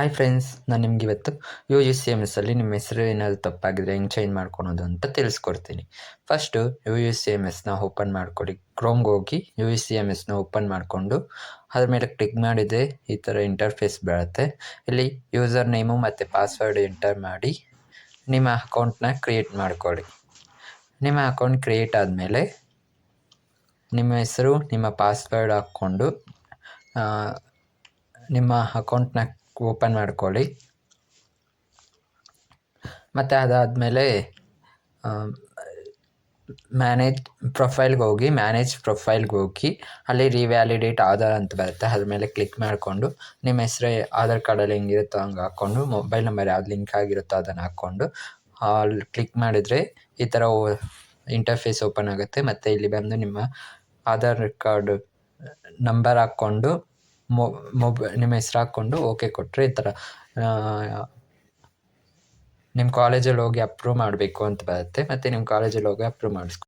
Hi friends, ನಾನು ನಿಮ್ಗೆ ಇವತ್ತು UUCMSಲ್ಲಿ ನಿಮ್ಮ ಹೆಸರು ಏನಾದರೂ ತಪ್ಪಾಗಿದ್ರೆ ಹೆಂಗೆ ಚೇಂಜ್ ಮಾಡ್ಕೊಳೋದು ಅಂತ ತಿಳಿಸ್ಕೊಡ್ತೀನಿ. ಫಸ್ಟು UUCMSನ ಓಪನ್ ಮಾಡ್ಕೊಳ್ಳಿ. ಕ್ರೋಮ್ಗೆ ಹೋಗಿ UUCMSನ ಓಪನ್ ಮಾಡಿಕೊಂಡು ಅದ್ರ ಮೇಲೆ ಕ್ಲಿಕ್ ಮಾಡಿದರೆ ಈ ಥರ ಇಂಟರ್ಫೇಸ್ ಬರುತ್ತೆ. ಇಲ್ಲಿ ಯೂಸರ್ ನೇಮು ಮತ್ತು ಪಾಸ್ವರ್ಡ್ ಎಂಟರ್ ಮಾಡಿ ನಿಮ್ಮ ಅಕೌಂಟ್ನ ಕ್ರಿಯೇಟ್ ಮಾಡ್ಕೊಳ್ಳಿ. ನಿಮ್ಮ ಅಕೌಂಟ್ ಕ್ರಿಯೇಟ್ ಆದಮೇಲೆ ನಿಮ್ಮ ಹೆಸರು, ನಿಮ್ಮ ಪಾಸ್ವರ್ಡ್ ಹಾಕ್ಕೊಂಡು ನಿಮ್ಮ ಅಕೌಂಟ್ನ ಓಪನ್ ಮಾಡ್ಕೊಳ್ಳಿ. ಮತ್ತು ಅದಾದಮೇಲೆ ಮ್ಯಾನೇಜ್ ಪ್ರೊಫೈಲ್ಗೆ ಹೋಗಿ ಅಲ್ಲಿ ರಿವ್ಯಾಲಿಡೇಟ್ ಆಧಾರ್ ಅಂತ ಬರುತ್ತೆ. ಅದ್ರ ಮೇಲೆ ಕ್ಲಿಕ್ ಮಾಡಿಕೊಂಡು ನಿಮ್ಮ ಹೆಸರು ಆಧಾರ್ ಕಾರ್ಡಲ್ಲಿ ಹೆಂಗಿರುತ್ತೋ ಹಂಗೆ ಹಾಕ್ಕೊಂಡು ಮೊಬೈಲ್ ನಂಬರ್ ಯಾವ್ದು ಲಿಂಕ್ ಆಗಿರುತ್ತೋ ಅದನ್ನು ಹಾಕ್ಕೊಂಡು ಅಲ್ಲಿ ಕ್ಲಿಕ್ ಮಾಡಿದರೆ ಈ ಥರ ಇಂಟರ್ಫೇಸ್ ಓಪನ್ ಆಗುತ್ತೆ. ಮತ್ತು ಇಲ್ಲಿ ಬಂದು ನಿಮ್ಮ ಆಧಾರ್ ಕಾರ್ಡು ನಂಬರ್ ಹಾಕ್ಕೊಂಡು ನಿಮ್ಮ ಹೆಸ್ರು ಹಾಕ್ಕೊಂಡು ಓಕೆ ಕೊಟ್ಟರೆ ಈ ಥರ ನಿಮ್ಮ ಕಾಲೇಜಲ್ಲಿ ಹೋಗಿ ಅಪ್ರೂವ್ ಮಾಡಬೇಕು ಅಂತ ಬರುತ್ತೆ. ಮತ್ತು ನಿಮ್ಮ ಕಾಲೇಜಲ್ಲಿ ಹೋಗಿ ಅಪ್ರೂವ್ ಮಾಡಿಸ್ಕೊ